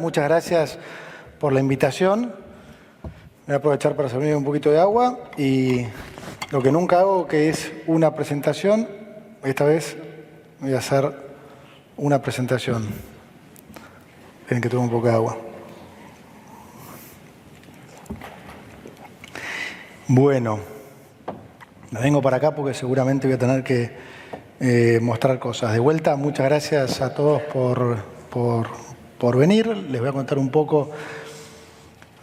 muchas gracias por la invitación. Voy a aprovechar para servir un poquito de agua y lo que nunca hago, que es una presentación, esta vez voy a hacer una presentación. Esperen que tome un poco de agua. Bueno, me vengo para acá porque seguramente voy a tener que mostrar cosas. De vuelta, muchas gracias a todos por venir. Les voy a contar un poco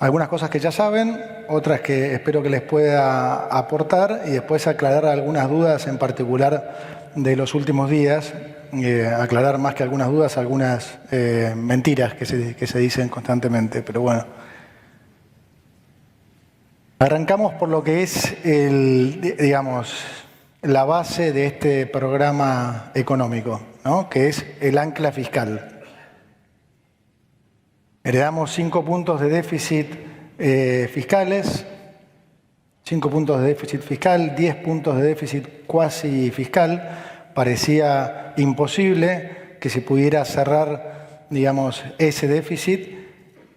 algunas cosas que ya saben, otras que espero que les pueda aportar y después aclarar algunas dudas en particular de los últimos días, aclarar más que algunas dudas, algunas mentiras que se dicen constantemente, pero bueno. Arrancamos por lo que es la base de este programa económico, ¿no? Que es el ancla fiscal. Heredamos 5 puntos de déficit fiscales, 5 puntos de déficit fiscal, 10 puntos de déficit cuasi fiscal. Parecía imposible que se pudiera cerrar, ese déficit,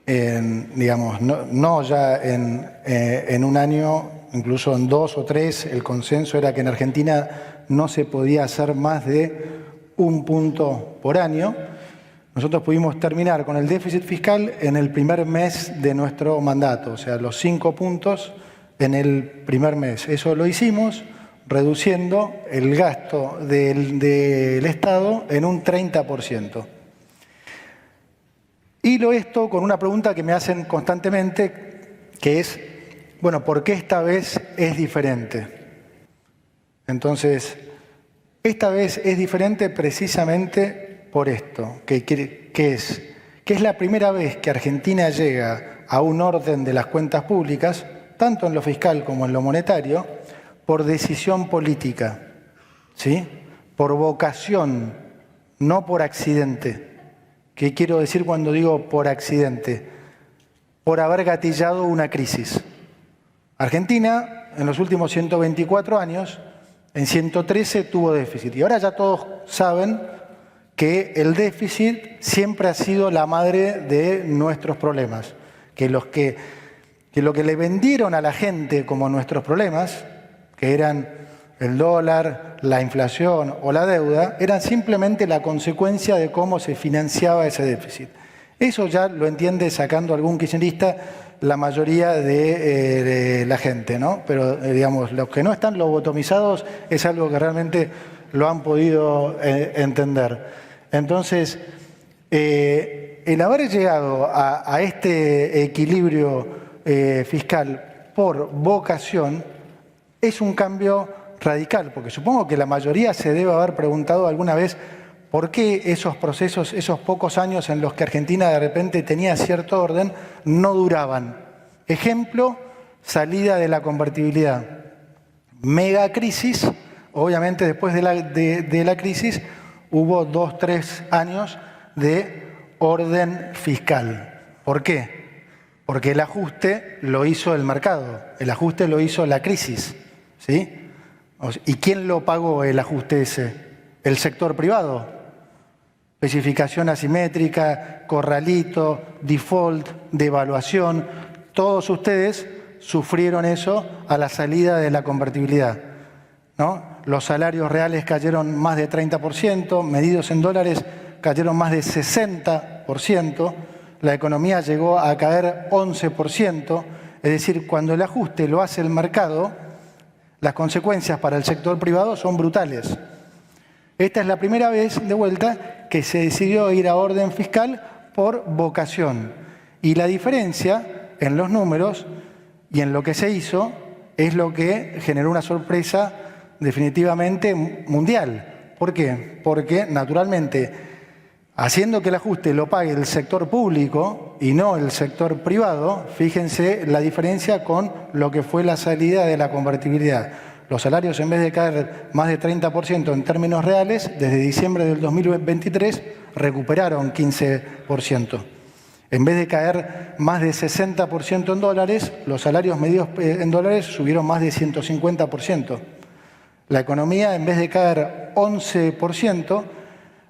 no ya en un año, incluso en 2 o 3. El consenso era que en Argentina no se podía hacer más de 1 punto por año. Nosotros pudimos terminar con el déficit fiscal en el primer mes de nuestro mandato, o sea, los 5 puntos en el primer mes. Eso lo hicimos reduciendo el gasto del Estado en un 30%. Hilo esto con una pregunta que me hacen constantemente, que es, bueno, ¿por qué esta vez es diferente? Entonces, esta vez es diferente precisamente por esto, que es la primera vez que Argentina llega a un orden de las cuentas públicas, tanto en lo fiscal como en lo monetario, por decisión política, ¿sí? Por vocación, no por accidente. ¿Qué quiero decir cuando digo por accidente? Por haber gatillado una crisis. Argentina, en los últimos 124 años, en 113 tuvo déficit. Y ahora ya todos saben que el déficit siempre ha sido la madre de nuestros problemas. Que lo que le vendieron a la gente como nuestros problemas, que eran el dólar, la inflación o la deuda, eran simplemente la consecuencia de cómo se financiaba ese déficit. Eso ya lo entiende, sacando algún kirchnerista, la mayoría de la gente, ¿no? Pero, los que no están lobotomizados es algo que realmente lo han podido entender. Entonces, el haber llegado a este equilibrio fiscal por vocación es un cambio radical, porque supongo que la mayoría se debe haber preguntado alguna vez por qué esos procesos, esos pocos años en los que Argentina de repente tenía cierto orden, no duraban. Ejemplo, salida de la convertibilidad. Mega crisis, obviamente después de la crisis hubo 2 o 3 años de orden fiscal. ¿Por qué? Porque el ajuste lo hizo el mercado, el ajuste lo hizo la crisis, ¿sí? ¿Y quién lo pagó el ajuste ese? El sector privado. Especificación asimétrica, corralito, default, devaluación. Todos ustedes sufrieron eso a la salida de la convertibilidad, ¿no? Los salarios reales cayeron más de 30%, medidos en dólares cayeron más de 60%, la economía llegó a caer 11%, es decir, cuando el ajuste lo hace el mercado, las consecuencias para el sector privado son brutales. Esta es la primera vez, de vuelta, que se decidió ir a orden fiscal por vocación. Y la diferencia en los números y en lo que se hizo es lo que generó una sorpresa definitivamente mundial. ¿Por qué? Porque, naturalmente, haciendo que el ajuste lo pague el sector público y no el sector privado, fíjense la diferencia con lo que fue la salida de la convertibilidad. Los salarios, en vez de caer más de 30% en términos reales, desde diciembre del 2023 recuperaron 15%. En vez de caer más de 60% en dólares, los salarios medidos en dólares subieron más de 150%. La economía, en vez de caer 11%,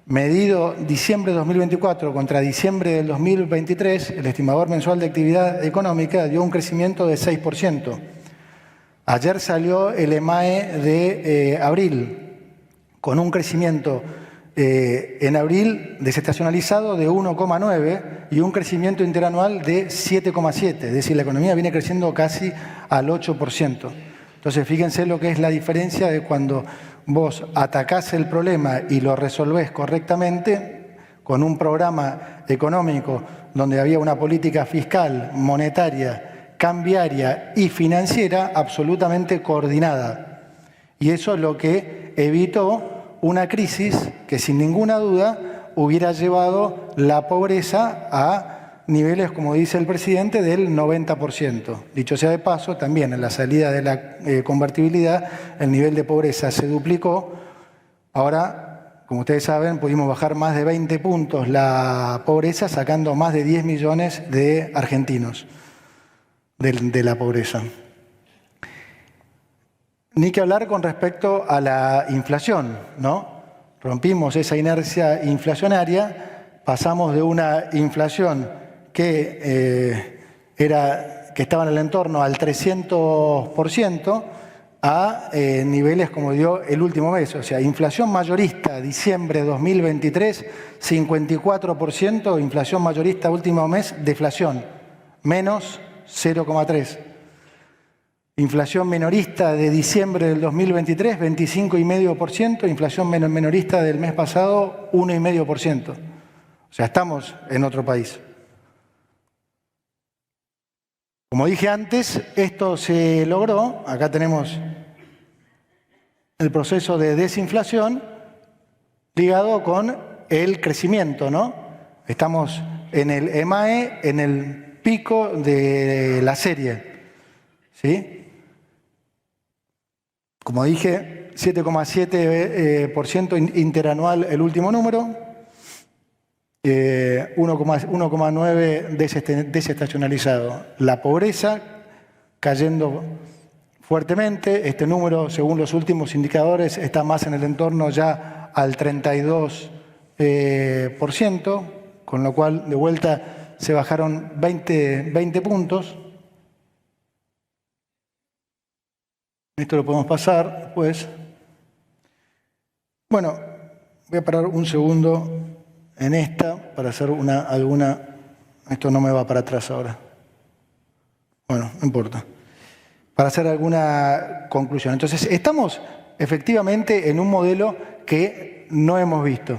medido diciembre de 2024 contra diciembre del 2023, el estimador mensual de actividad económica dio un crecimiento de 6%. Ayer salió el EMAE de abril, con un crecimiento en abril desestacionalizado de 1,9 y un crecimiento interanual de 7,7. Es decir, la economía viene creciendo casi al 8%. Entonces, fíjense lo que es la diferencia de cuando vos atacás el problema y lo resolvés correctamente con un programa económico donde había una política fiscal, monetaria, cambiaria y financiera absolutamente coordinada. Y eso es lo que evitó una crisis que sin ninguna duda hubiera llevado la pobreza a niveles, como dice el presidente, del 90%. Dicho sea de paso, también en la salida de la convertibilidad el nivel de pobreza se duplicó. Ahora, como ustedes saben, pudimos bajar más de 20 puntos la pobreza, sacando más de 10 millones de argentinos de la pobreza. Ni que hablar con respecto a la inflación, ¿no? Rompimos esa inercia inflacionaria, pasamos de una inflación que estaba en el entorno al 300% a niveles como dio el último mes. O sea, inflación mayorista, diciembre de 2023, 54%, inflación mayorista último mes, deflación, menos 0,3%. Inflación minorista de diciembre del 2023, 25,5%. Inflación minorista del mes pasado, 1,5%. O sea, estamos en otro país. Como dije antes, esto se logró. Acá tenemos el proceso de desinflación ligado con el crecimiento, ¿no? Estamos en el EMAE, en el pico de la serie, ¿sí? Como dije, 7,7% interanual el último número, 1,9% desestacionalizado. La pobreza cayendo fuertemente. Este número, según los últimos indicadores, está más en el entorno ya al 32%, con lo cual de vuelta se bajaron 20 puntos. Esto lo podemos pasar después. Bueno, voy a parar un segundo en esta para hacer alguna... Esto no me va para atrás ahora. Bueno, no importa. Para hacer alguna conclusión. Entonces, estamos efectivamente en un modelo que no hemos visto,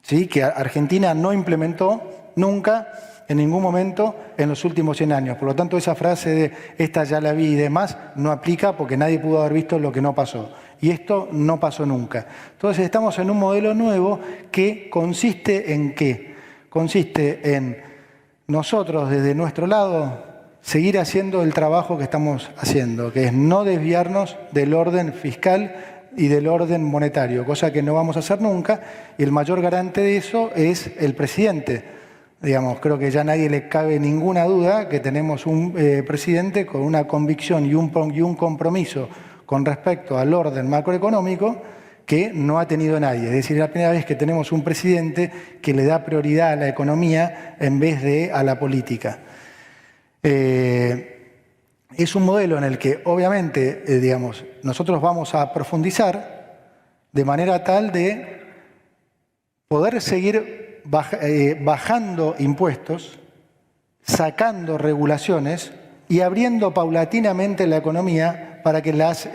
¿sí? Que Argentina no implementó nunca, en ningún momento, en los últimos 100 años. Por lo tanto, esa frase de esta ya la vi y demás no aplica porque nadie pudo haber visto lo que no pasó. Y esto no pasó nunca. Entonces, estamos en un modelo nuevo que consiste en ¿qué? Consiste en nosotros, desde nuestro lado, seguir haciendo el trabajo que estamos haciendo, que es no desviarnos del orden fiscal y del orden monetario, cosa que no vamos a hacer nunca, y el mayor garante de eso es el presidente. Digamos, creo que ya a nadie le cabe ninguna duda que tenemos un presidente con una convicción y un compromiso con respecto al orden macroeconómico que no ha tenido nadie. Es decir, es la primera vez que tenemos un presidente que le da prioridad a la economía en vez de a la política. Es un modelo en el que, obviamente, digamos, nosotros vamos a profundizar de manera tal de poder seguir bajando impuestos, sacando regulaciones y abriendo paulatinamente la economía para que las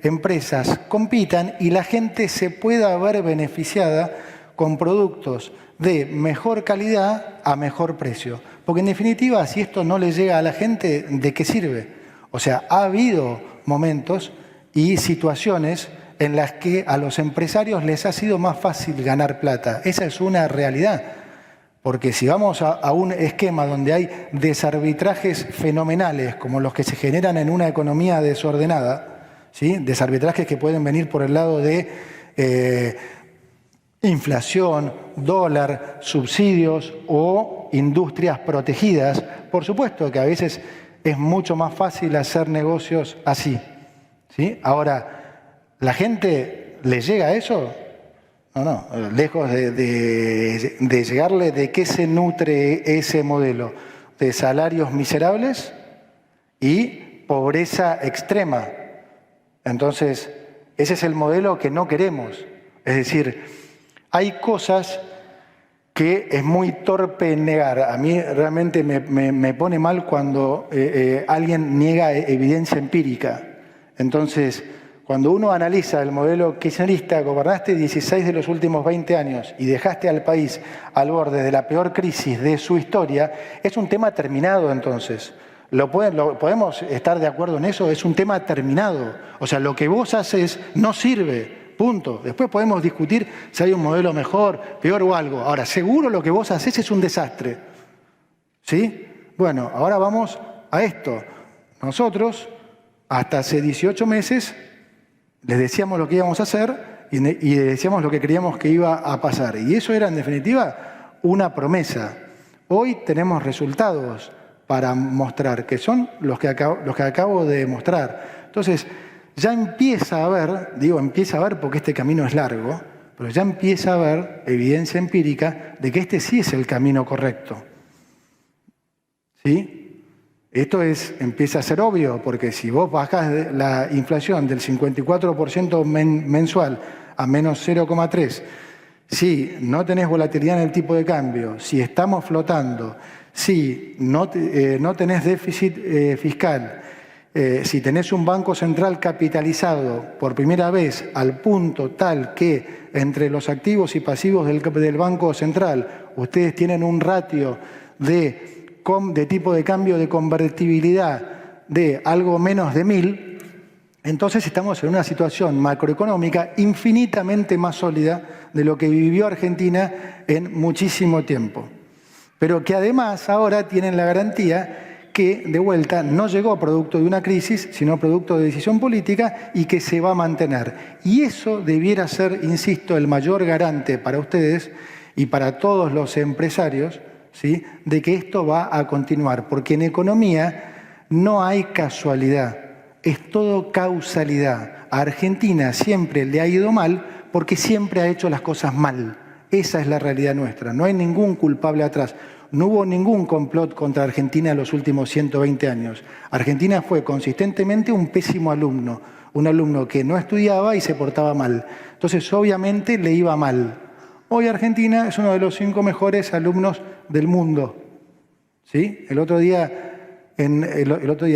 empresas compitan y la gente se pueda ver beneficiada con productos de mejor calidad a mejor precio. Porque en definitiva, si esto no le llega a la gente, ¿de qué sirve? O sea, ha habido momentos y situaciones en las que a los empresarios les ha sido más fácil ganar plata. Esa es una realidad. Porque si vamos a un esquema donde hay desarbitrajes fenomenales como los que se generan en una economía desordenada, ¿sí? Desarbitrajes que pueden venir por el lado de inflación, dólar, subsidios o industrias protegidas, por supuesto que a veces es mucho más fácil hacer negocios así, ¿sí? Ahora, ¿la gente le llega a eso? No, lejos de llegarle, ¿de qué se nutre ese modelo? De salarios miserables y pobreza extrema. Entonces, ese es el modelo que no queremos. Es decir, hay cosas que es muy torpe negar. A mí realmente me pone mal cuando alguien niega evidencia empírica. Entonces, cuando uno analiza el modelo kirchnerista, gobernaste 16 de los últimos 20 años y dejaste al país al borde de la peor crisis de su historia, es un tema terminado entonces. ¿Podemos estar de acuerdo en eso? Es un tema terminado. O sea, lo que vos haces no sirve. Punto. Después podemos discutir si hay un modelo mejor, peor o algo. Ahora, seguro lo que vos hacés es un desastre. ¿Sí? Bueno, ahora vamos a esto. Nosotros, hasta hace 18 meses, les decíamos lo que íbamos a hacer y les decíamos lo que creíamos que iba a pasar. Y eso era, en definitiva, una promesa. Hoy tenemos resultados para mostrar, que son los que acabo de mostrar. Entonces, ya empieza a haber, digo empieza a haber porque este camino es largo, pero ya empieza a haber evidencia empírica de que este sí es el camino correcto. ¿Sí? Esto empieza a ser obvio, porque si vos bajás la inflación del 54% mensual a menos 0,3, si no tenés volatilidad en el tipo de cambio, si estamos flotando, si no tenés déficit fiscal, si tenés un banco central capitalizado por primera vez al punto tal que entre los activos y pasivos del Banco Central ustedes tienen un ratio de tipo de cambio de convertibilidad de algo menos de 1000, entonces estamos en una situación macroeconómica infinitamente más sólida de lo que vivió Argentina en muchísimo tiempo. Pero que además ahora tienen la garantía que, de vuelta, no llegó producto de una crisis, sino producto de decisión política y que se va a mantener. Y eso debiera ser, insisto, el mayor garante para ustedes y para todos los empresarios, ¿sí?, de que esto va a continuar. Porque en economía no hay casualidad, es todo causalidad. A Argentina siempre le ha ido mal porque siempre ha hecho las cosas mal. Esa es la realidad nuestra, no hay ningún culpable atrás. No hubo ningún complot contra Argentina en los últimos 120 años. Argentina fue consistentemente un pésimo alumno, un alumno que no estudiaba y se portaba mal. Entonces, obviamente, le iba mal. Hoy Argentina es uno de los 5 mejores alumnos del mundo. ¿Sí? El otro día,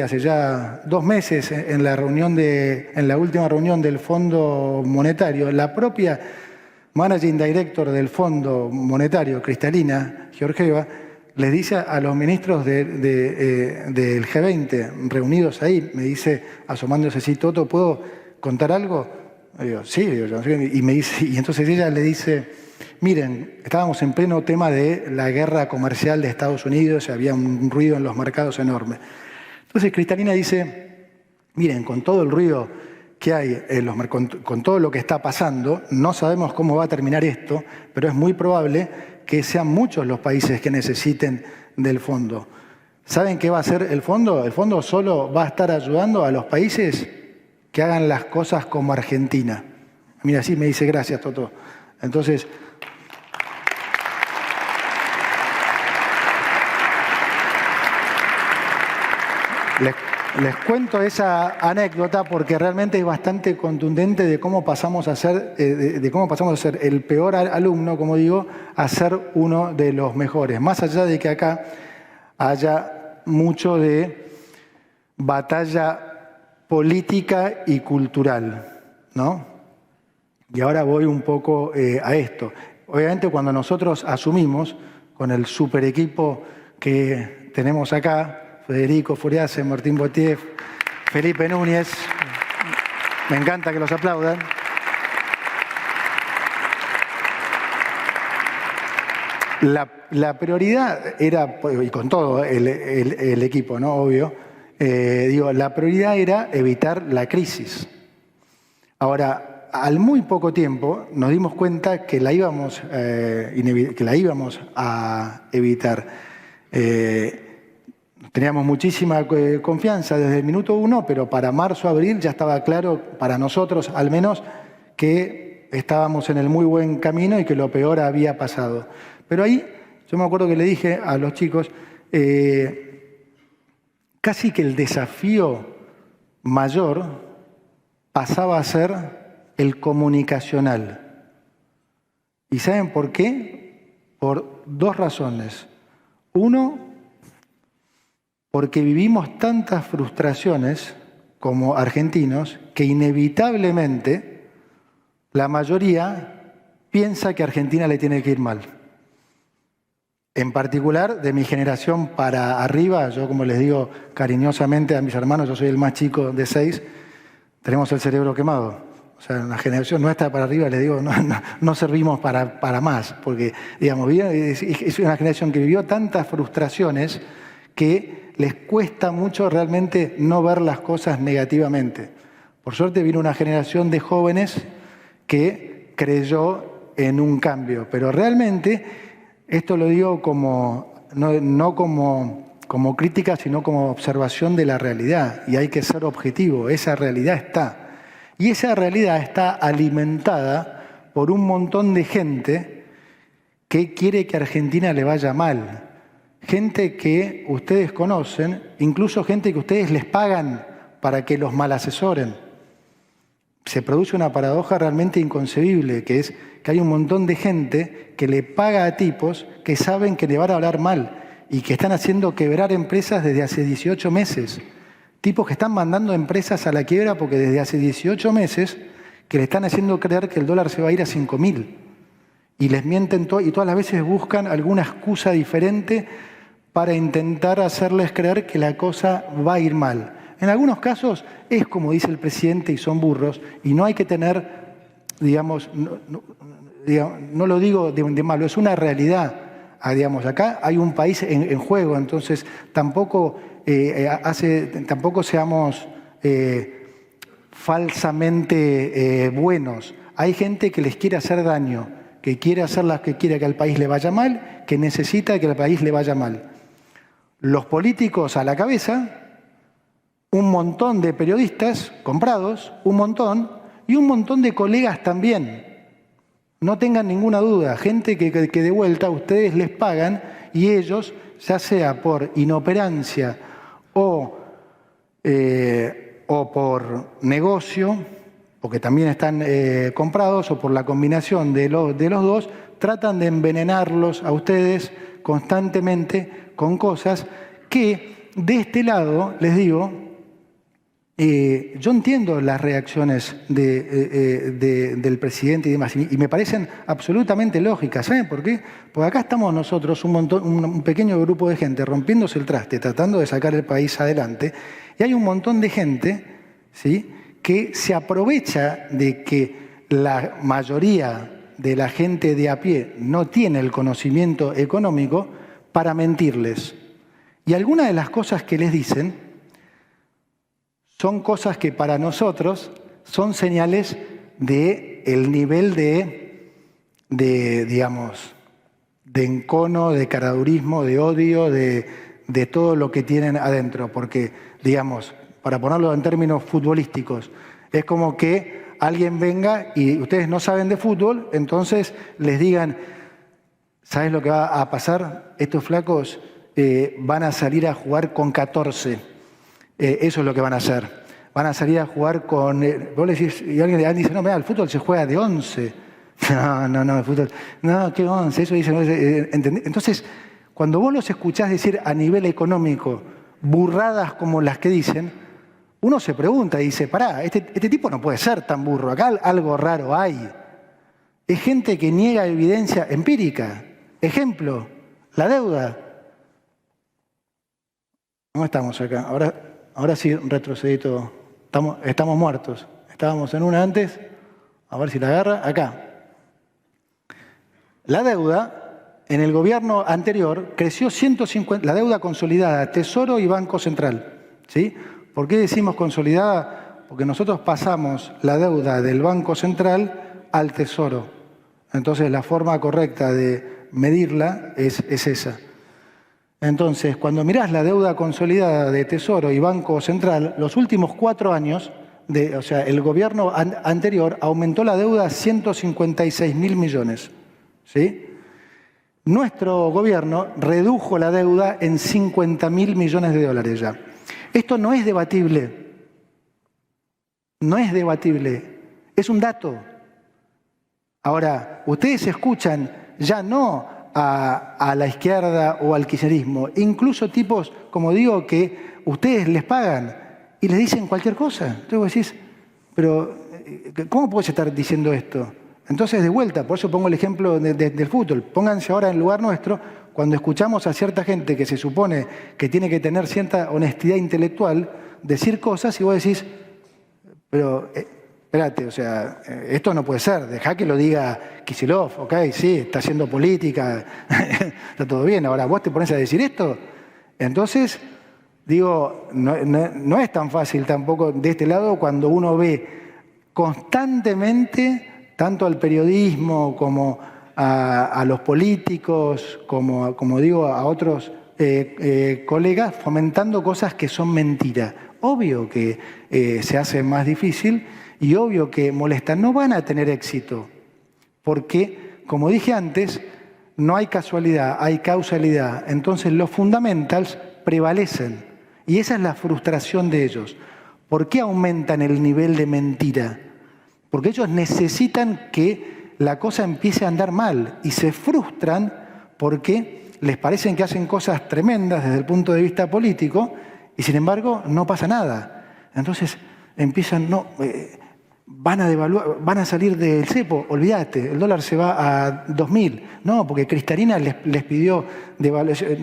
hace ya 2 meses, en la última reunión del Fondo Monetario, la propia Managing Director del Fondo Monetario, Cristalina Georgieva, les dice a los ministros del G20 reunidos ahí, me dice, asomándose así, Toto, ¿puedo contar algo? Digo, sí, y entonces ella le dice, miren, estábamos en pleno tema de la guerra comercial de Estados Unidos, había un ruido en los mercados enorme. Entonces Cristalina dice, miren, con todo el ruido que hay, con todo lo que está pasando, no sabemos cómo va a terminar esto, pero es muy probable que sean muchos los países que necesiten del fondo. ¿Saben qué va a hacer el fondo? El fondo solo va a estar ayudando a los países que hagan las cosas como Argentina. Mira, sí me dice gracias, Toto. Entonces, les cuento esa anécdota porque realmente es bastante contundente de cómo pasamos a ser, el peor alumno, como digo, a ser uno de los mejores. Más allá de que acá haya mucho de batalla política y cultural, ¿no? Y ahora voy un poco a esto. Obviamente cuando nosotros asumimos con el super equipo que tenemos acá, Federico Furiase, Martín Botier, Felipe Núñez, me encanta que los aplaudan. La prioridad era, y con todo el equipo, ¿no? Obvio, la prioridad era evitar la crisis. Ahora, al muy poco tiempo nos dimos cuenta que la íbamos a evitar. Teníamos muchísima confianza desde el minuto 1, pero para marzo, abril ya estaba claro, para nosotros al menos, que estábamos en el muy buen camino y que lo peor había pasado. Pero ahí yo me acuerdo que le dije a los chicos, casi que el desafío mayor pasaba a ser el comunicacional. ¿Y saben por qué? Por dos razones. Uno, porque vivimos tantas frustraciones como argentinos que inevitablemente la mayoría piensa que a Argentina le tiene que ir mal. En particular, de mi generación para arriba, yo como les digo cariñosamente a mis hermanos, yo soy el más chico de 6, tenemos el cerebro quemado. O sea, en la generación nuestra para arriba, les digo, no servimos para más, porque, digamos, es una generación que vivió tantas frustraciones que les cuesta mucho realmente no ver las cosas negativamente. Por suerte vino una generación de jóvenes que creyó en un cambio, pero realmente, esto lo digo no como crítica, sino como observación de la realidad, y hay que ser objetivo, esa realidad está. Y esa realidad está alimentada por un montón de gente que quiere que a Argentina le vaya mal. Gente que ustedes conocen, incluso gente que ustedes les pagan para que los malasesoren. Se produce una paradoja realmente inconcebible, que es que hay un montón de gente que le paga a tipos que saben que le van a hablar mal y que están haciendo quebrar empresas desde hace 18 meses. Tipos que están mandando empresas a la quiebra porque desde hace 18 meses que le están haciendo creer que el dólar se va a ir a 5.000. Y les mienten y todas las veces buscan alguna excusa diferente para intentar hacerles creer que la cosa va a ir mal. En algunos casos es como dice el presidente y son burros, y no hay que tener, digamos, no lo digo de malo, es una realidad. Digamos, acá hay un país en juego, entonces tampoco seamos falsamente buenos. Hay gente que les quiere hacer daño, que quiere que al país le vaya mal, que necesita que al país le vaya mal. Los políticos a la cabeza, un montón de periodistas comprados, un montón de colegas también. No tengan ninguna duda, gente que de vuelta ustedes les pagan y ellos, ya sea por inoperancia o por negocio, porque también están comprados, o por la combinación de los dos, tratan de envenenarlos a ustedes constantemente con cosas que de este lado, les digo, yo entiendo las reacciones del presidente y demás, y me parecen absolutamente lógicas. ¿Saben por qué? Porque acá estamos nosotros, un pequeño grupo de gente rompiéndose el traste, tratando de sacar el país adelante, y hay un montón de gente, ¿sí?, que se aprovecha de que la mayoría de la gente de a pie no tiene el conocimiento económico para mentirles. Y algunas de las cosas que les dicen son cosas que para nosotros son señales del nivel digamos, de encono, de caradurismo, de odio, de todo lo que tienen adentro. Porque, digamos, para ponerlo en términos futbolísticos, es como que alguien venga y ustedes no saben de fútbol, entonces les digan, ¿sabes lo que va a pasar? Estos flacos van a salir a jugar con 14. Eso es lo que van a hacer. Van a salir a jugar con... vos le decís, y alguien dice, no, mira, el fútbol se juega de 11. No, el fútbol... No, ¿qué 11? Eso dice... Entonces, cuando vos los escuchás decir a nivel económico burradas como las que dicen, uno se pregunta y dice, pará, este tipo no puede ser tan burro, acá algo raro hay. Es gente que niega evidencia empírica. Ejemplo, la deuda. ¿Cómo estamos acá? Ahora sí retrocedí todo. Estamos muertos. Estábamos en una antes. A ver si la agarra. Acá. La deuda, en el gobierno anterior, creció 150... La deuda consolidada, Tesoro y Banco Central. ¿Sí? ¿Por qué decimos consolidada? Porque nosotros pasamos la deuda del Banco Central al Tesoro. Entonces, la forma correcta de medirla es esa. Entonces, cuando mirás la deuda consolidada de Tesoro y Banco Central, los últimos 4 años o sea, el gobierno anterior aumentó la deuda a 156.000 millones, ¿sí? Nuestro gobierno redujo la deuda en 50.000 millones de dólares ya. Esto no es debatible. No es debatible. Es un dato. Ahora, ustedes escuchan ya no a la izquierda o al kirchnerismo, incluso tipos, como digo, que ustedes les pagan y les dicen cualquier cosa. Entonces vos decís, pero ¿cómo puedes estar diciendo esto? Entonces, de vuelta, por eso pongo el ejemplo del fútbol. Pónganse ahora en lugar nuestro, cuando escuchamos a cierta gente que se supone que tiene que tener cierta honestidad intelectual, decir cosas y vos decís, pero espérate, o sea, esto no puede ser, dejá que lo diga Kicillof, ok, sí, está haciendo política, está todo bien, ahora vos te pones a decir esto. Entonces, digo, no es tan fácil tampoco de este lado cuando uno ve constantemente tanto al periodismo como a los políticos, como digo, a otros colegas, fomentando cosas que son mentiras. Obvio que se hace más difícil y obvio que molestan. No van a tener éxito, porque, como dije antes, no hay casualidad, hay causalidad. Entonces los fundamentals prevalecen y esa es la frustración de ellos. ¿Por qué aumentan el nivel de mentira? Porque ellos necesitan que la cosa empiece a andar mal y se frustran porque les parecen que hacen cosas tremendas desde el punto de vista político y sin embargo no pasa nada. Entonces empiezan, van a devaluar, van a salir del cepo, olvídate, el dólar se va a 2.000. No, porque Cristalina les pidió devaluación,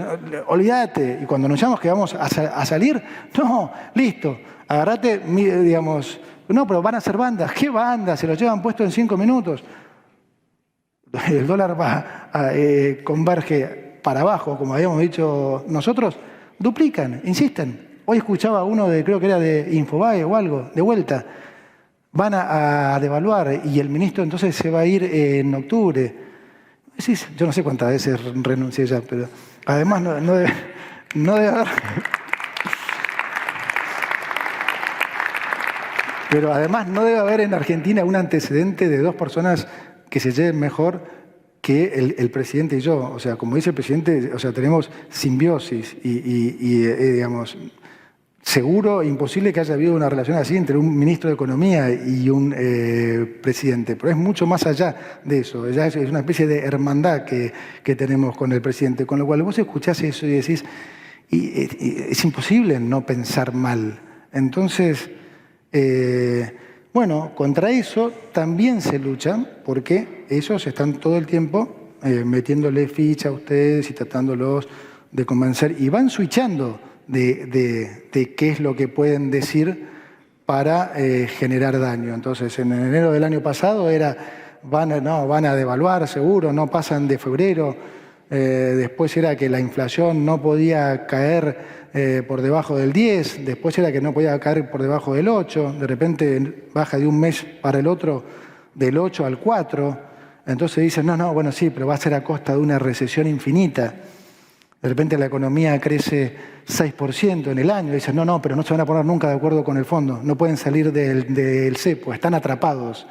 olvídate. Y cuando anunciamos que vamos a salir, no, listo, agarrate, digamos, no, pero van a hacer bandas. ¿Qué bandas? Se los llevan puesto en 5 minutos. El dólar converge para abajo, como habíamos dicho nosotros, duplican, insisten. Hoy escuchaba uno creo que era de Infobae o algo, de vuelta. Van a devaluar y el ministro entonces se va a ir en octubre. Yo no sé cuántas veces renuncié ya, pero además no debe haber... Pero además no debe haber en Argentina un antecedente de dos personas que se lleven mejor que el presidente y yo. O sea, como dice el presidente, o sea, tenemos simbiosis y digamos, seguro, imposible que haya habido una relación así entre un ministro de Economía y un presidente. Pero es mucho más allá de eso. Ya es una especie de hermandad que tenemos con el presidente. Con lo cual vos escuchás eso y decís, es imposible no pensar mal. Entonces... bueno, contra eso también se luchan porque ellos están todo el tiempo metiéndole ficha a ustedes y tratándolos de convencer y van switchando de qué es lo que pueden decir para generar daño. Entonces, en enero del año pasado van a devaluar seguro, no pasan de febrero. Después era que la inflación no podía caer por debajo del 10, después era que no podía caer por debajo del 8, de repente baja de un mes para el otro del 8 al 4, entonces dicen, bueno, sí, pero va a ser a costa de una recesión infinita. De repente la economía crece 6% en el año, dicen, pero no se van a poner nunca de acuerdo con el fondo, no pueden salir del cepo, están atrapados.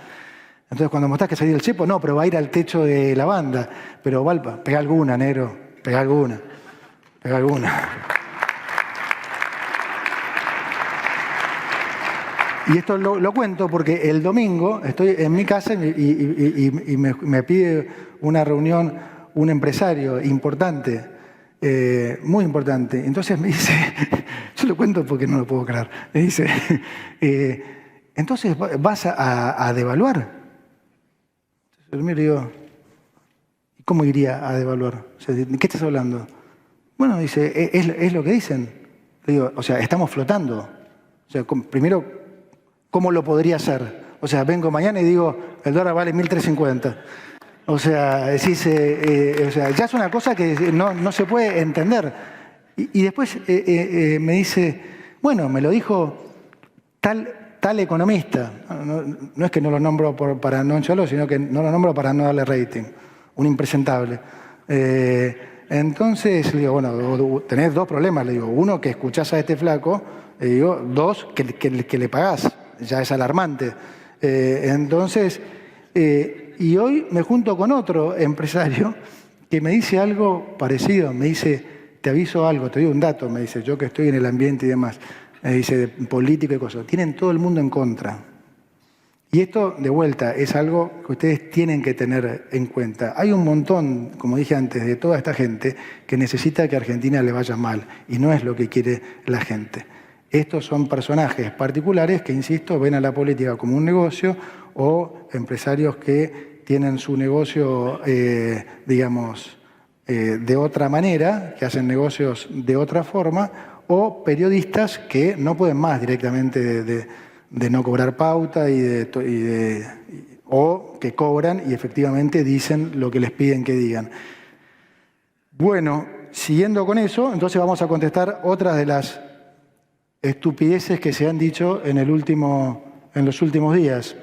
Entonces cuando mostrás que salir del cepo, pero va a ir al techo de la banda, pero Valpa, pega alguna, negro, pega alguna. Y esto lo cuento porque el domingo estoy en mi casa y me pide una reunión un empresario importante, muy importante. Entonces me dice, yo lo cuento porque no lo puedo creer, me dice, entonces vas a devaluar. Entonces yo me digo, ¿cómo iría a devaluar? O sea, ¿de qué estás hablando? Bueno, dice, es lo que dicen. Le digo, o sea, estamos flotando. O sea, primero... ¿Cómo lo podría hacer? O sea, vengo mañana y digo, el dólar vale 1.350. O sea, decís, ya es una cosa que no se puede entender. Y después me dice, bueno, me lo dijo tal economista. No es que no lo nombro para no encholarlo, sino que no lo nombro para no darle rating. Un impresentable. Entonces, le digo, bueno, tenés dos problemas. Le digo, uno, que escuchás a este flaco. Le digo, dos, que le pagás. ya es alarmante. Entonces, y hoy me junto con otro empresario que me dice algo parecido, me dice, te aviso algo, te doy un dato, me dice, yo que estoy en el ambiente y demás, me dice, de política y cosas, tienen todo el mundo en contra. Y esto, de vuelta, es algo que ustedes tienen que tener en cuenta. Hay un montón, como dije antes, de toda esta gente que necesita que a Argentina le vaya mal, y no es lo que quiere la gente. Estos son personajes particulares que, insisto, ven a la política como un negocio, o empresarios que tienen su negocio, digamos, de otra manera, que hacen negocios de otra forma, o periodistas que no pueden más directamente de no cobrar pauta o que cobran y efectivamente dicen lo que les piden que digan. Bueno, siguiendo con eso, entonces vamos a contestar otras de las estupideces que se han dicho en los últimos días.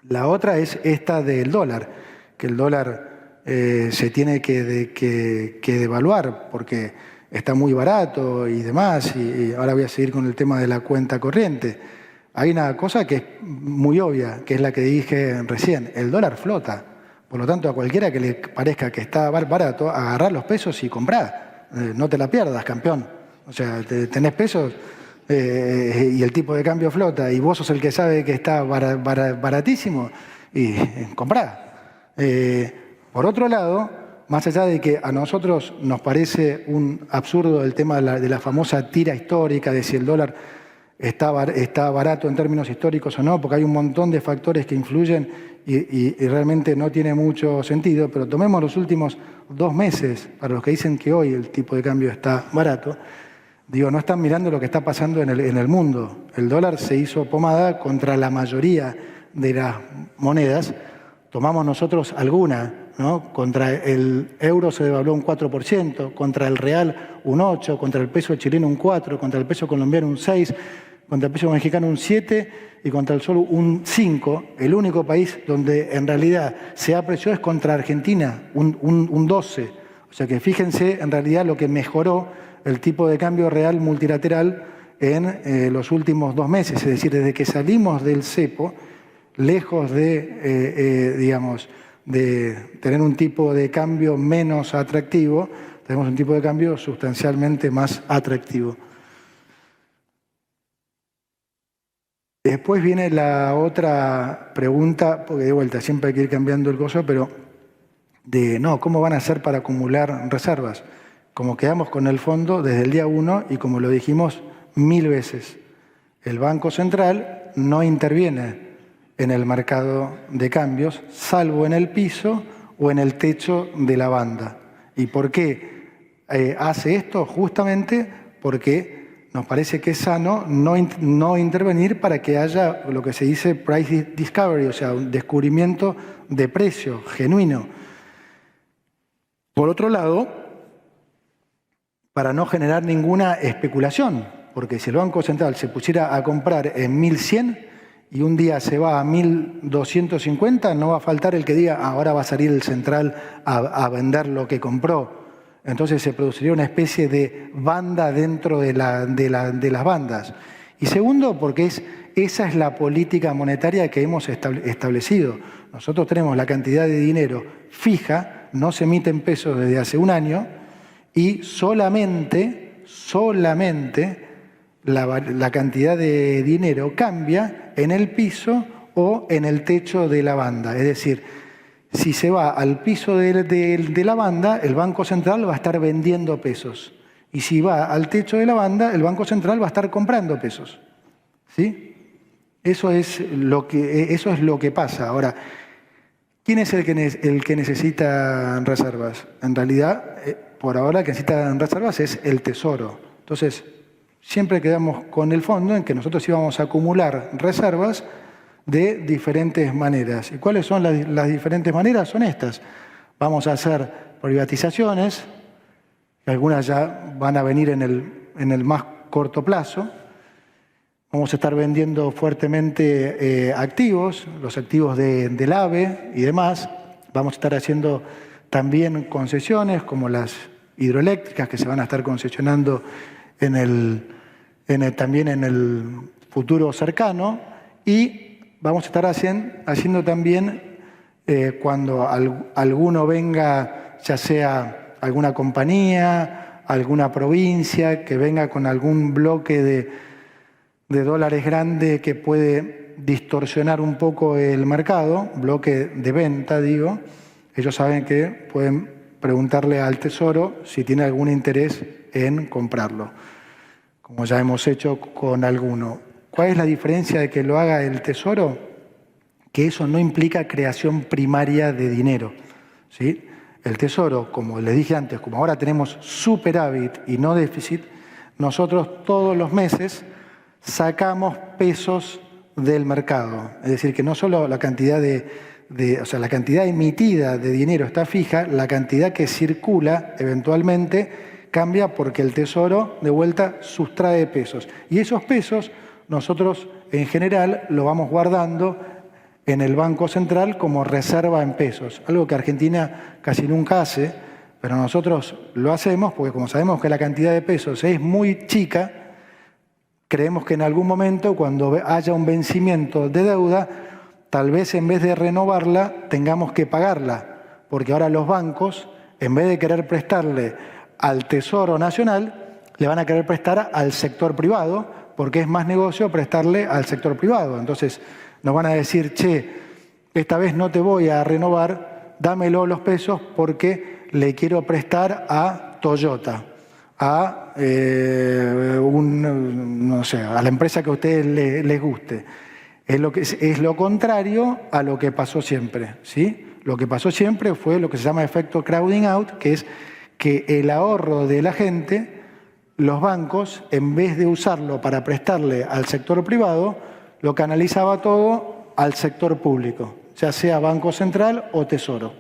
La otra es esta del dólar, que el dólar se tiene que devaluar porque está muy barato y demás, y ahora voy a seguir con el tema de la cuenta corriente. Hay una cosa que es muy obvia, que es la que dije recién, el dólar flota. Por lo tanto, a cualquiera que le parezca que está barato, agarrar los pesos y comprar. No te la pierdas, campeón. O sea, tenés pesos y el tipo de cambio flota y vos sos el que sabe que está baratísimo y comprá. Por otro lado, más allá de que a nosotros nos parece un absurdo el tema de la famosa tira histórica de si el dólar está barato en términos históricos o no, porque hay un montón de factores que influyen y realmente no tiene mucho sentido, pero tomemos los últimos 2 meses, para los que dicen que hoy el tipo de cambio está barato, digo, no están mirando lo que está pasando en el mundo. El dólar se hizo pomada contra la mayoría de las monedas, tomamos nosotros alguna, ¿no? Contra el euro se devaluó un 4%, contra el real un 8%, contra el peso chileno un 4%, contra el peso colombiano un 6%, contra el peso mexicano un 7% y contra el sol un 5%. El único país donde en realidad se apreció es contra Argentina, un 12%. O sea que fíjense en realidad lo que mejoró el tipo de cambio real multilateral en los últimos 2 meses. Es decir, desde que salimos del cepo, lejos de, digamos, de tener un tipo de cambio menos atractivo, tenemos un tipo de cambio sustancialmente más atractivo. Después viene la otra pregunta, porque de vuelta siempre hay que ir cambiando el coso, pero ¿cómo van a hacer para acumular reservas? Como quedamos con el fondo desde el día 1 y como lo dijimos 1000 veces, el Banco Central no interviene en el mercado de cambios, salvo en el piso o en el techo de la banda. ¿Y por qué hace esto? Justamente porque nos parece que es sano no intervenir para que haya lo que se dice price discovery, o sea, un descubrimiento de precio genuino. Por otro lado, para no generar ninguna especulación, porque si el Banco Central se pusiera a comprar en 1100 y un día se va a 1250, no va a faltar el que diga ahora va a salir el central a vender lo que compró. Entonces se produciría una especie de banda dentro de las bandas. Y segundo, porque esa es la política monetaria que hemos establecido. Nosotros tenemos la cantidad de dinero fija, no se emite en pesos desde hace un año, y solamente la cantidad de dinero cambia en el piso o en el techo de la banda. Es decir, si se va al piso de la banda, el Banco Central va a estar vendiendo pesos. Y si va al techo de la banda, el Banco Central va a estar comprando pesos. ¿Sí? Eso es lo que pasa. Ahora, ¿quién es el que necesita reservas? En realidad, por ahora, el que necesita reservas es el Tesoro. Entonces, siempre quedamos con el fondo en que nosotros íbamos a acumular reservas de diferentes maneras. ¿Y cuáles son las diferentes maneras? Son estas. Vamos a hacer privatizaciones, algunas ya van a venir en el más corto plazo. Vamos a estar vendiendo fuertemente activos, los activos del AVE y demás. Vamos a estar haciendo también concesiones como las hidroeléctricas que se van a estar concesionando también en el futuro cercano. Y vamos a estar haciendo también, cuando alguno venga, ya sea alguna compañía, alguna provincia, que venga con algún bloque de dólares grande que puede distorsionar un poco el mercado, bloque de venta, digo, ellos saben que pueden preguntarle al Tesoro si tiene algún interés en comprarlo, como ya hemos hecho con alguno. ¿Cuál es la diferencia de que lo haga el Tesoro? Que eso no implica creación primaria de dinero, ¿sí? El Tesoro, como les dije antes, como ahora tenemos superávit y no déficit, nosotros todos los meses sacamos pesos del mercado. Es decir, que no solo la cantidad la cantidad emitida de dinero está fija, la cantidad que circula eventualmente cambia porque el Tesoro de vuelta sustrae pesos. Y esos pesos nosotros en general lo vamos guardando en el Banco Central como reserva en pesos, algo que Argentina casi nunca hace, pero nosotros lo hacemos porque como sabemos que la cantidad de pesos es muy chica, creemos que en algún momento, cuando haya un vencimiento de deuda, tal vez en vez de renovarla, tengamos que pagarla, porque ahora los bancos, en vez de querer prestarle al Tesoro Nacional, le van a querer prestar al sector privado, porque es más negocio prestarle al sector privado. Entonces nos van a decir, che, esta vez no te voy a renovar, dámelo los pesos porque le quiero prestar a Toyota, a a la empresa que a ustedes les guste. Es lo contrario a lo que pasó siempre, ¿sí? Lo que pasó siempre fue lo que se llama efecto crowding out, que es que el ahorro de la gente, los bancos, en vez de usarlo para prestarle al sector privado, lo canalizaba todo al sector público, ya sea Banco Central o Tesoro.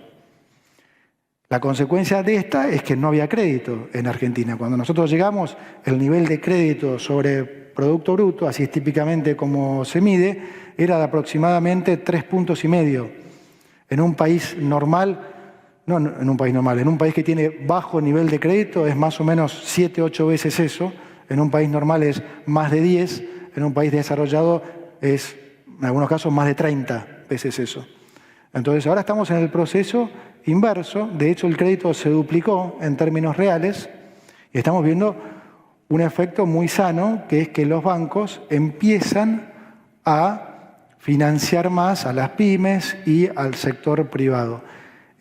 La consecuencia de esta es que no había crédito en Argentina. Cuando nosotros llegamos, el nivel de crédito sobre Producto Bruto, así es típicamente como se mide, era de aproximadamente 3,5 puntos. En un país normal, en un país que tiene bajo nivel de crédito es más o menos 7, 8 veces eso. En un país normal es más de 10, en un país desarrollado es, en algunos casos, más de 30 veces eso. Entonces ahora estamos en el proceso inverso, de hecho el crédito se duplicó en términos reales y estamos viendo un efecto muy sano, que es que los bancos empiezan a financiar más a las pymes y al sector privado.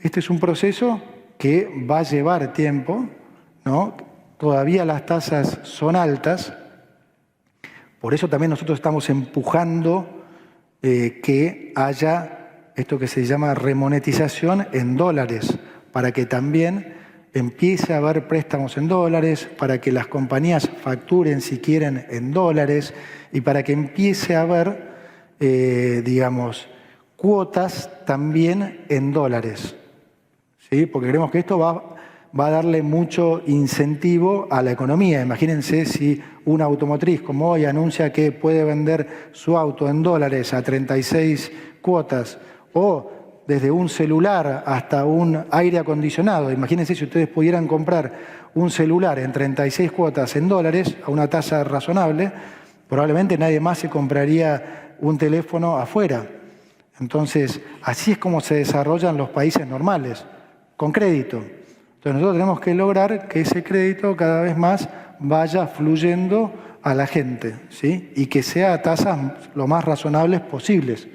Este es un proceso que va a llevar tiempo, ¿no? Todavía las tasas son altas, por eso también nosotros estamos empujando que haya esto que se llama remonetización en dólares, para que también empiece a haber préstamos en dólares, para que las compañías facturen si quieren en dólares y para que empiece a haber, cuotas también en dólares, ¿sí? Porque creemos que esto va a darle mucho incentivo a la economía. Imagínense si una automotriz como hoy anuncia que puede vender su auto en dólares a 36 cuotas, o desde un celular hasta un aire acondicionado. Imagínense si ustedes pudieran comprar un celular en 36 cuotas en dólares a una tasa razonable, probablemente nadie más se compraría un teléfono afuera. Entonces, así es como se desarrollan los países normales, con crédito. Entonces nosotros tenemos que lograr que ese crédito cada vez más vaya fluyendo a la gente, ¿sí? Y que sea a tasas lo más razonables posibles.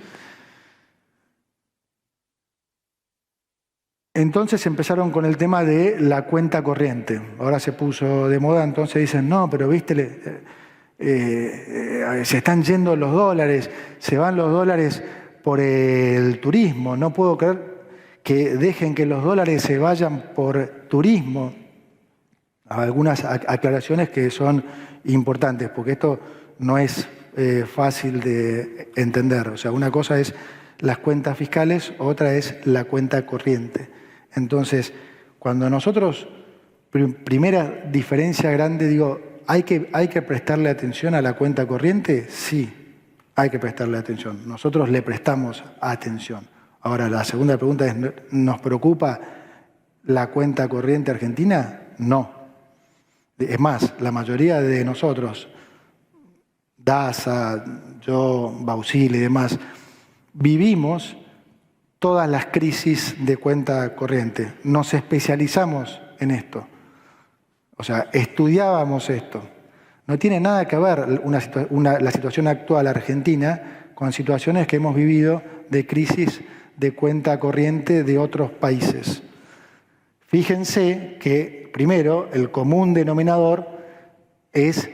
Entonces empezaron con el tema de la cuenta corriente. Ahora se puso de moda, entonces dicen, no, pero viste, se están yendo los dólares, se van los dólares por el turismo. No puedo creer que dejen que los dólares se vayan por turismo. Algunas aclaraciones que son importantes, porque esto no es fácil de entender. O sea, una cosa es las cuentas fiscales, otra es la cuenta corriente. Entonces, cuando nosotros, primera diferencia grande, digo, ¿hay que prestarle atención a la cuenta corriente? Sí, hay que prestarle atención. Nosotros le prestamos atención. Ahora, la segunda pregunta es, ¿nos preocupa la cuenta corriente argentina? No. Es más, la mayoría de nosotros, Daza, yo, Bausil y demás, vivimos todas las crisis de cuenta corriente. Nos especializamos en esto. O sea, estudiábamos esto. No tiene nada que ver la situación actual argentina con situaciones que hemos vivido de crisis de cuenta corriente de otros países. Fíjense que, primero, el común denominador es,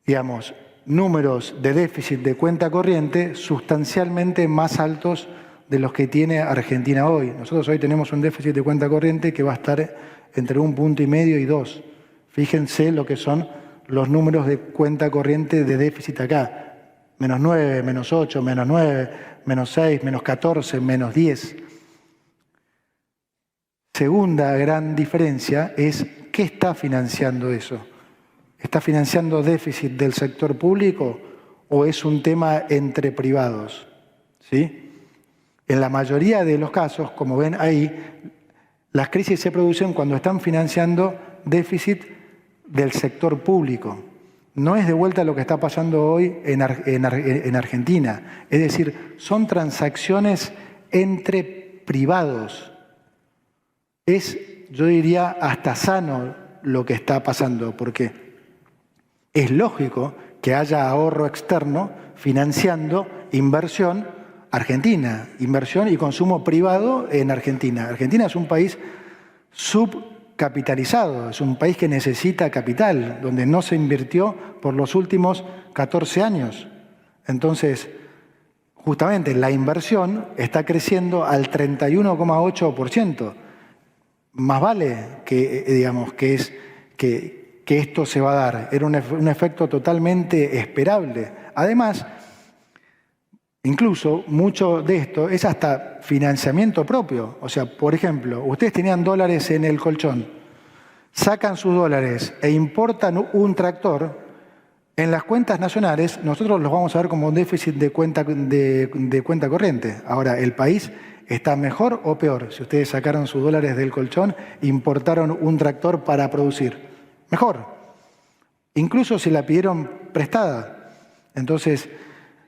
digamos, números de déficit de cuenta corriente sustancialmente más altos de los que tiene Argentina hoy. Nosotros hoy tenemos un déficit de cuenta corriente que va a estar entre 1,5 puntos y 2. Fíjense lo que son los números de cuenta corriente de déficit acá. -9, -8, -9, -6, -14, -10. Segunda gran diferencia es ¿qué está financiando eso? ¿Está financiando déficit del sector público o es un tema entre privados? ¿Sí? En la mayoría de los casos, como ven ahí, las crisis se producen cuando están financiando déficit del sector público. No es de vuelta lo que está pasando hoy en Argentina. Es decir, son transacciones entre privados. Es, yo diría, hasta sano lo que está pasando, porque es lógico que haya ahorro externo financiando inversión argentina, inversión y consumo privado en Argentina. Argentina es un país subcapitalizado, es un país que necesita capital, donde no se invirtió por los últimos 14 años. Entonces, justamente la inversión está creciendo al 31,8%. Más vale que, digamos, que esto se va a dar. Era un efecto totalmente esperable. Además, incluso mucho de esto es hasta financiamiento propio. O sea, por ejemplo, ustedes tenían dólares en el colchón, sacan sus dólares e importan un tractor. En las cuentas nacionales, nosotros los vamos a ver como un déficit de cuenta corriente. Ahora, ¿el país está mejor o peor? Si ustedes sacaron sus dólares del colchón, importaron un tractor para producir. Mejor. Incluso si la pidieron prestada. Entonces,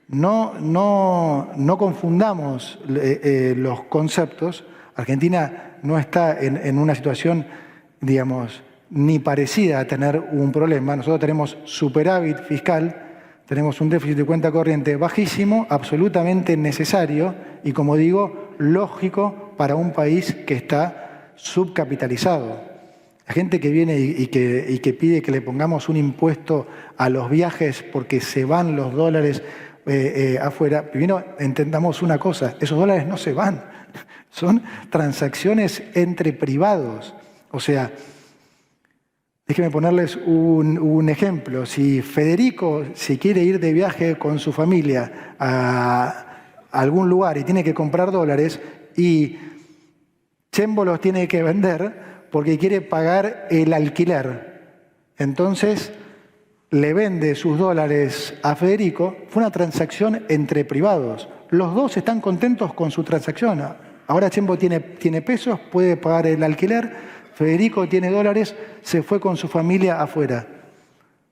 no confundamos los conceptos. Argentina no está en una situación, digamos, ni parecida a tener un problema. Nosotros tenemos superávit fiscal, tenemos un déficit de cuenta corriente bajísimo, absolutamente necesario y, como digo, lógico para un país que está subcapitalizado. La gente que viene y que pide que le pongamos un impuesto a los viajes porque se van los dólares afuera, primero entendamos una cosa, esos dólares no se van, son transacciones entre privados. O sea, déjenme ponerles un ejemplo. Si Federico se quiere ir de viaje con su familia a algún lugar y tiene que comprar dólares y Chembo los tiene que vender porque quiere pagar el alquiler, entonces le vende sus dólares a Federico, fue una transacción entre privados. Los dos están contentos con su transacción. Ahora Chembo tiene pesos, puede pagar el alquiler, Federico tiene dólares, se fue con su familia afuera.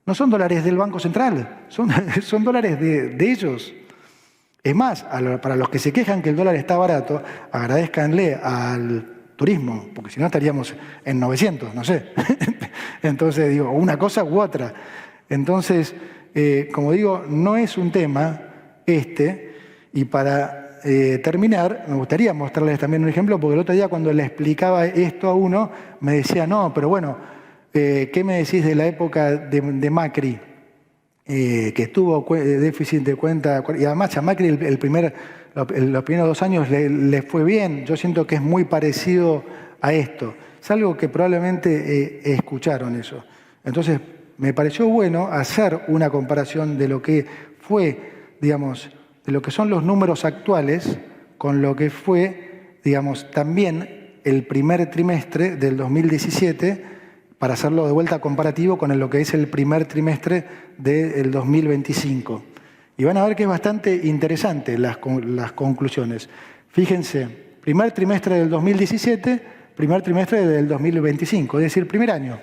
No son dólares del Banco Central, son dólares de ellos. Es más, para los que se quejan que el dólar está barato, agradézcanle al turismo, porque si no estaríamos en 900, no sé. Entonces, digo, una cosa u otra. Entonces, como digo, no es un tema y para terminar, me gustaría mostrarles también un ejemplo, porque el otro día cuando le explicaba esto a uno, me decía, no, pero bueno, ¿qué me decís de la época de Macri? Que estuvo déficit de cuenta, y además a Macri los primeros 2 años le fue bien. Yo siento que es muy parecido a esto. Es algo que probablemente escucharon eso. Entonces, me pareció bueno hacer una comparación de lo que fue, digamos, de lo que son los números actuales con lo que fue, digamos, también el primer trimestre del 2017, para hacerlo de vuelta comparativo con lo que es el primer trimestre del 2025. Y van a ver que es bastante interesante las conclusiones. Fíjense, primer trimestre del 2017, primer trimestre del 2025, es decir, primer año.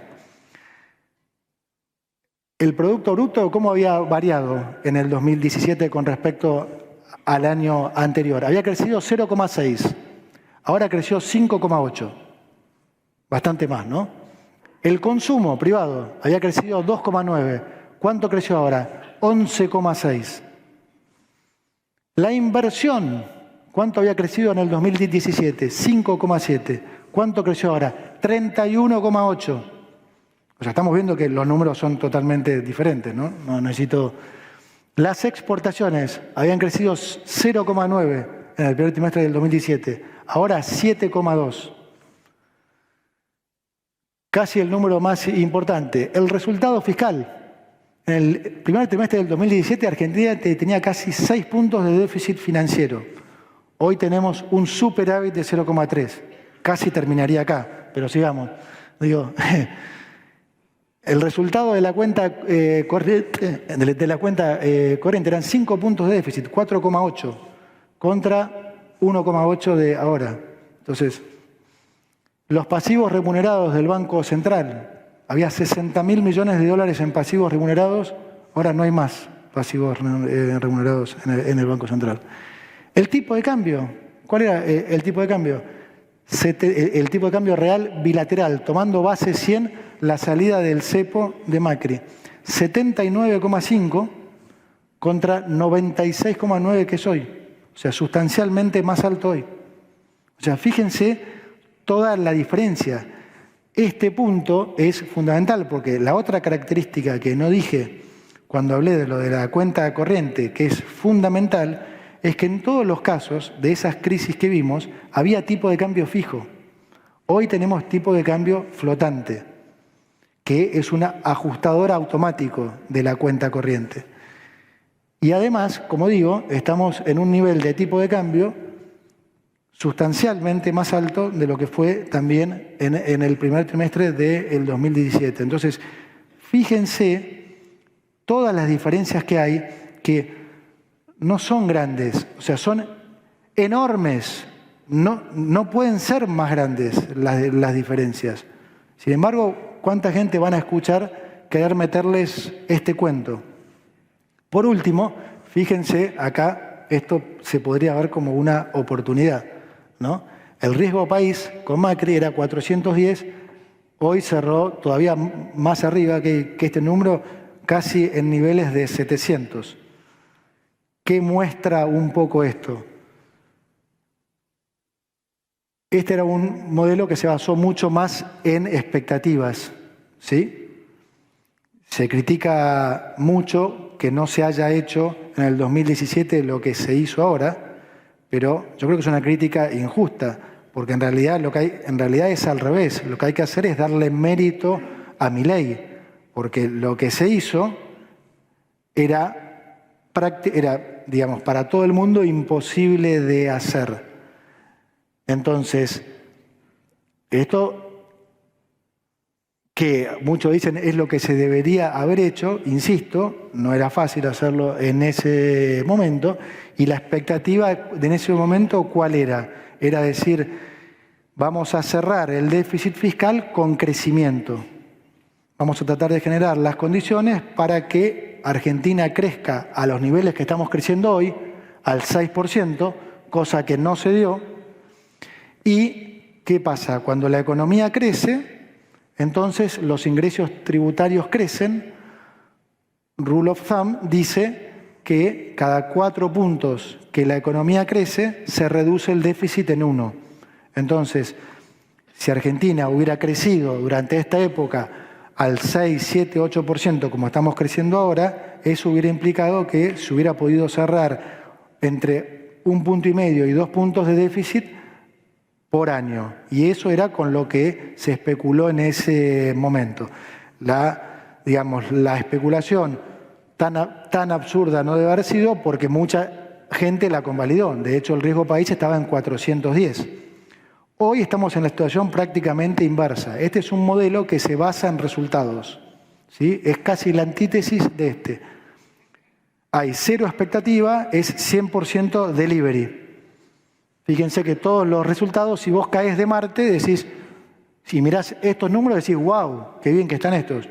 el Producto Bruto, ¿cómo había variado en el 2017 con respecto al año anterior? Había crecido 0,6, ahora creció 5,8. Bastante más, ¿no? El consumo privado había crecido 2,9. ¿Cuánto creció ahora? 11,6. La inversión, ¿cuánto había crecido en el 2017? 5,7. ¿Cuánto creció ahora? 31,8. O sea, estamos viendo que los números son totalmente diferentes, ¿no? No necesito... Las exportaciones habían crecido 0,9 en el primer trimestre del 2017, ahora 7,2. Casi el número más importante. El resultado fiscal. En el primer trimestre del 2017, Argentina tenía casi 6 puntos de déficit financiero. Hoy tenemos un superávit de 0,3. Casi terminaría acá, pero sigamos. Digo, el resultado de la cuenta corriente eran 5 puntos de déficit, 4,8, contra 1,8 de ahora. Entonces, los pasivos remunerados del Banco Central. Había 60.000 millones de dólares en pasivos remunerados, ahora no hay más pasivos remunerados en el Banco Central. El tipo de cambio, ¿cuál era el tipo de cambio? El tipo de cambio real bilateral, tomando base 100 la salida del cepo de Macri. 79,5 contra 96,9 que es hoy. O sea, sustancialmente más alto hoy. O sea, fíjense toda la diferencia. Este punto es fundamental porque la otra característica que no dije cuando hablé de lo de la cuenta corriente, que es fundamental, es que en todos los casos de esas crisis que vimos había tipo de cambio fijo. Hoy tenemos tipo de cambio flotante, que es un ajustador automático de la cuenta corriente. Y además, como digo, estamos en un nivel de tipo de cambio sustancialmente más alto de lo que fue también en el primer trimestre del 2017. Entonces, fíjense todas las diferencias que hay, que no son grandes, o sea, son enormes. No pueden ser más grandes las diferencias. Sin embargo, ¿cuánta gente van a escuchar querer meterles este cuento? Por último, fíjense acá, esto se podría ver como una oportunidad, ¿no? El riesgo país con Macri era 410, hoy cerró todavía más arriba que este número, casi en niveles de 700. ¿Qué muestra un poco esto? Este era un modelo que se basó mucho más en expectativas, ¿sí? Se critica mucho que no se haya hecho en el 2017 lo que se hizo ahora, pero yo creo que es una crítica injusta, porque en realidad es al revés. Lo que hay que hacer es darle mérito a Milei, porque lo que se hizo era, digamos, para todo el mundo imposible de hacer. Entonces, esto que muchos dicen es lo que se debería haber hecho, insisto, no era fácil hacerlo en ese momento, y la expectativa en ese momento, ¿cuál era? Era decir, vamos a cerrar el déficit fiscal con crecimiento. Vamos a tratar de generar las condiciones para que Argentina crezca a los niveles que estamos creciendo hoy, al 6%, cosa que no se dio. ¿Y qué pasa? Cuando la economía crece, entonces los ingresos tributarios crecen. Rule of thumb dice que cada 4 puntos que la economía crece, se reduce el déficit en 1. Entonces, si Argentina hubiera crecido durante esta época al 6, 7, 8%, como estamos creciendo ahora, eso hubiera implicado que se hubiera podido cerrar entre 1,5 puntos y 2 puntos de déficit por año. Y eso era con lo que se especuló en ese momento. La especulación tan absurda no debe haber sido porque mucha gente la convalidó. De hecho, el riesgo país estaba en 410. Hoy estamos en la situación prácticamente inversa. Este es un modelo que se basa en resultados, ¿sí? Es casi la antítesis de este. Hay 0 expectativa, es 100% delivery. Fíjense que todos los resultados, si vos caes de Marte, decís, si mirás estos números, decís, wow, qué bien que están estos.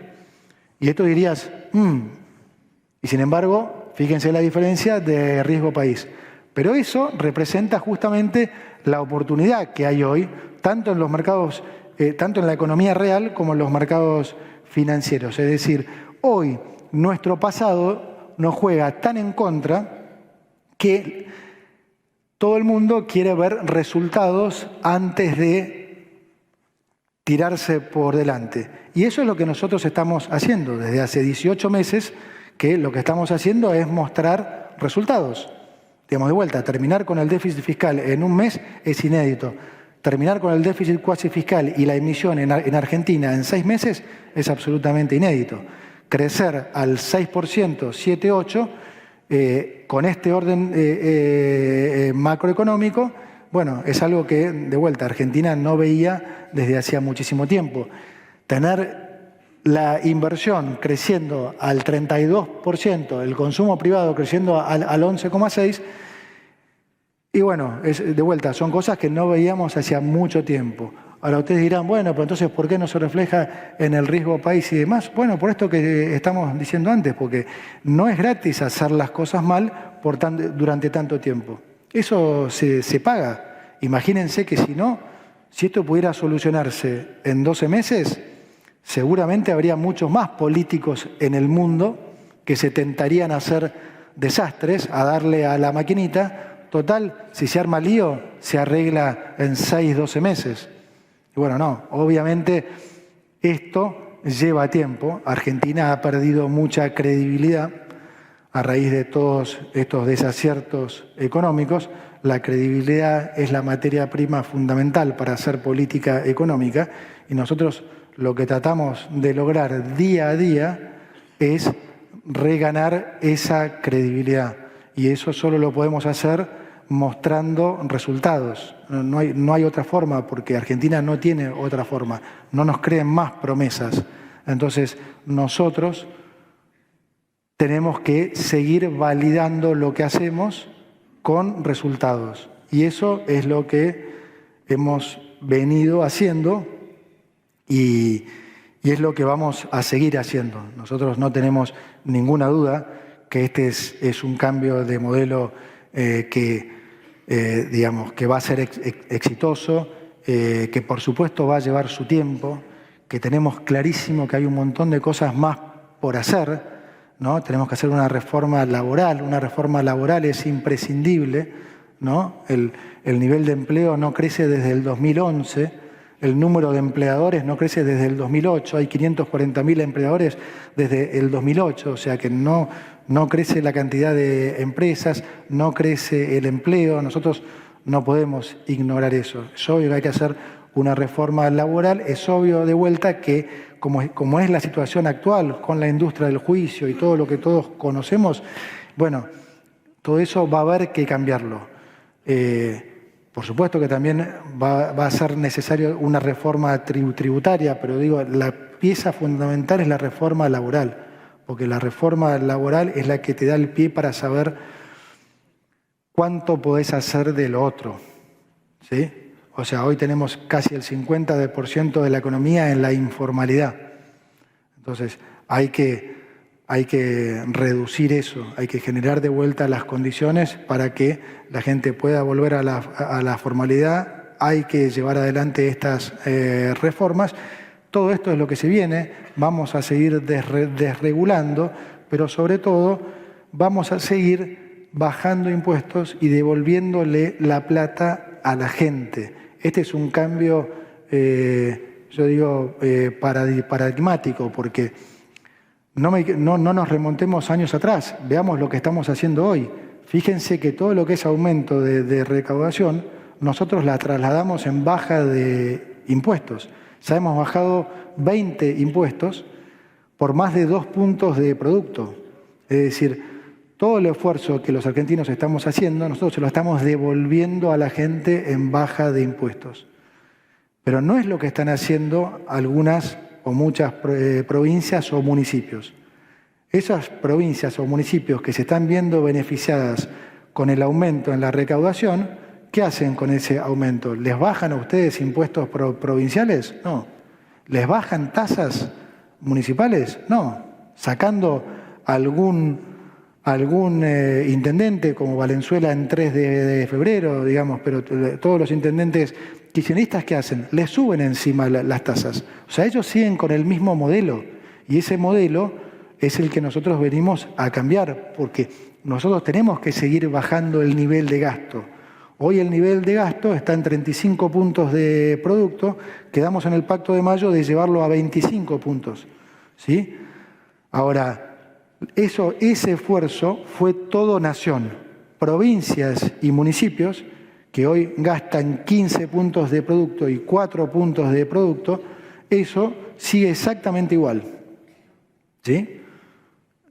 Y esto dirías, Y sin embargo, fíjense la diferencia de riesgo país. Pero eso representa justamente la oportunidad que hay hoy, tanto en los mercados, tanto en la economía real como en los mercados financieros. Es decir, hoy nuestro pasado nos juega tan en contra que todo el mundo quiere ver resultados antes de tirarse por delante. Y eso es lo que nosotros estamos haciendo desde hace 18 meses, que lo que estamos haciendo es mostrar resultados. Digamos, de vuelta, terminar con el déficit fiscal en un mes es inédito. Terminar con el déficit cuasi fiscal y la emisión en Argentina en 6 meses es absolutamente inédito. Crecer al 6%, 7-8%, con este orden macroeconómico, bueno, es algo que, de vuelta, Argentina no veía desde hacía muchísimo tiempo. Tener la inversión creciendo al 32%, el consumo privado creciendo al 11,6%, y bueno, de vuelta, son cosas que no veíamos hacía mucho tiempo. Ahora ustedes dirán, bueno, pero entonces, ¿por qué no se refleja en el riesgo país y demás? Bueno, por esto que estamos diciendo antes, porque no es gratis hacer las cosas mal durante tanto tiempo. Eso se paga. Imagínense que si esto pudiera solucionarse en 12 meses, seguramente habría muchos más políticos en el mundo que se tentarían a hacer desastres, a darle a la maquinita. Total, si se arma lío, se arregla en 6, 12 meses. Y bueno, no, obviamente esto lleva tiempo. Argentina ha perdido mucha credibilidad a raíz de todos estos desaciertos económicos. La credibilidad es la materia prima fundamental para hacer política económica y nosotros lo que tratamos de lograr día a día es reganar esa credibilidad. Y eso solo lo podemos hacer mostrando resultados. No hay otra forma, porque Argentina no tiene otra forma. No nos creen más promesas. Entonces, nosotros tenemos que seguir validando lo que hacemos con resultados. Y eso es lo que hemos venido haciendo y es lo que vamos a seguir haciendo. Nosotros no tenemos ninguna duda que este es un cambio de modelo digamos, que va a ser exitoso, que por supuesto va a llevar su tiempo, que tenemos clarísimo que hay un montón de cosas más por hacer, ¿no? Tenemos que hacer una reforma laboral es imprescindible, ¿no? El nivel de empleo no crece desde el 2011, el número de empleadores no crece desde el 2008, hay 540.000 empleadores desde el 2008, o sea que no crece la cantidad de empresas, no crece el empleo, nosotros no podemos ignorar eso. Es obvio que hay que hacer una reforma laboral, es obvio de vuelta que como es la situación actual con la industria del juicio y todo lo que todos conocemos, bueno, todo eso va a haber que cambiarlo. Por supuesto que también va a ser necesario una reforma tributaria, pero digo, la pieza fundamental es la reforma laboral, porque la reforma laboral es la que te da el pie para saber cuánto podés hacer de lo otro, ¿sí? O sea, hoy tenemos casi el 50% de la economía en la informalidad. Entonces, hay que reducir eso, hay que generar de vuelta las condiciones para que la gente pueda volver a la formalidad, hay que llevar adelante estas reformas. Todo esto es lo que se viene, vamos a seguir desregulando, pero sobre todo vamos a seguir bajando impuestos y devolviéndole la plata a la gente. Este es un cambio, yo digo, paradigmático, porque no nos remontemos años atrás, veamos lo que estamos haciendo hoy. Fíjense que todo lo que es aumento de recaudación, nosotros la trasladamos en baja de impuestos. Ya hemos bajado 20 impuestos por más de 2 puntos de producto. Es decir, todo el esfuerzo que los argentinos estamos haciendo, nosotros se lo estamos devolviendo a la gente en baja de impuestos. Pero no es lo que están haciendo algunas o muchas provincias o municipios. Esas provincias o municipios que se están viendo beneficiadas con el aumento en la recaudación, ¿qué hacen con ese aumento? ¿Les bajan a ustedes impuestos provinciales? No. ¿Les bajan tasas municipales? No. sacando algún intendente como Valenzuela en 3 de febrero, digamos, pero todos los intendentes kirchneristas, ¿qué hacen? Les suben encima las tasas. O sea, ellos siguen con el mismo modelo y ese modelo es el que nosotros venimos a cambiar, porque nosotros tenemos que seguir bajando el nivel de gasto. Hoy el nivel de gasto está en 35 puntos de producto, quedamos en el Pacto de Mayo de llevarlo a 25 puntos, ¿sí? Ahora, ese esfuerzo fue todo nación, provincias y municipios que hoy gastan 15 puntos de producto y 4 puntos de producto, eso sigue exactamente igual, ¿sí?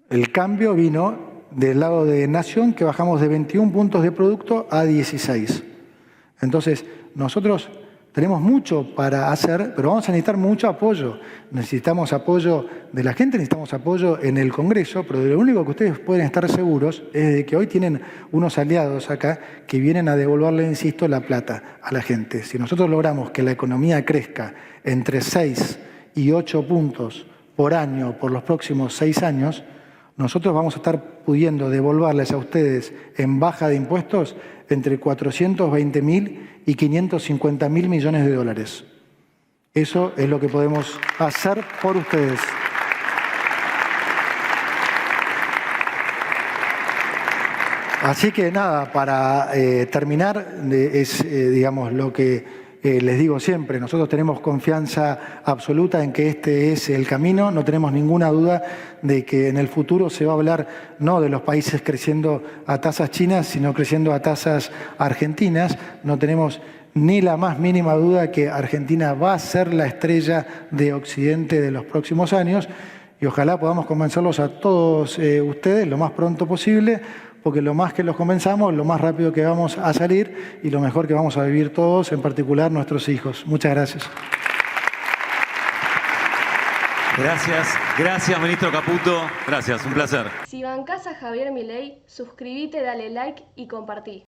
El cambio vino del lado de nación, que bajamos de 21 puntos de producto a 16. Entonces, nosotros tenemos mucho para hacer, pero vamos a necesitar mucho apoyo. Necesitamos apoyo de la gente, necesitamos apoyo en el Congreso, pero lo único que ustedes pueden estar seguros es de que hoy tienen unos aliados acá que vienen a devolverle, insisto, la plata a la gente. Si nosotros logramos que la economía crezca entre 6 y 8 puntos por año por los próximos 6 años, nosotros vamos a estar pudiendo devolverles a ustedes en baja de impuestos entre 420.000 y 550.000 millones de dólares. Eso es lo que podemos hacer por ustedes. Así que nada, para terminar, digamos, lo que les digo siempre, nosotros tenemos confianza absoluta en que este es el camino, no tenemos ninguna duda de que en el futuro se va a hablar no de los países creciendo a tasas chinas, sino creciendo a tasas argentinas. No tenemos ni la más mínima duda que Argentina va a ser la estrella de Occidente de los próximos años y ojalá podamos convencerlos a todos ustedes lo más pronto posible, porque lo más que los convenzamos, lo más rápido que vamos a salir y lo mejor que vamos a vivir todos, en particular nuestros hijos. Muchas gracias. Gracias, ministro Caputo. Gracias, un placer. Si bancás a Javier Milei, suscríbete, dale like y compartí.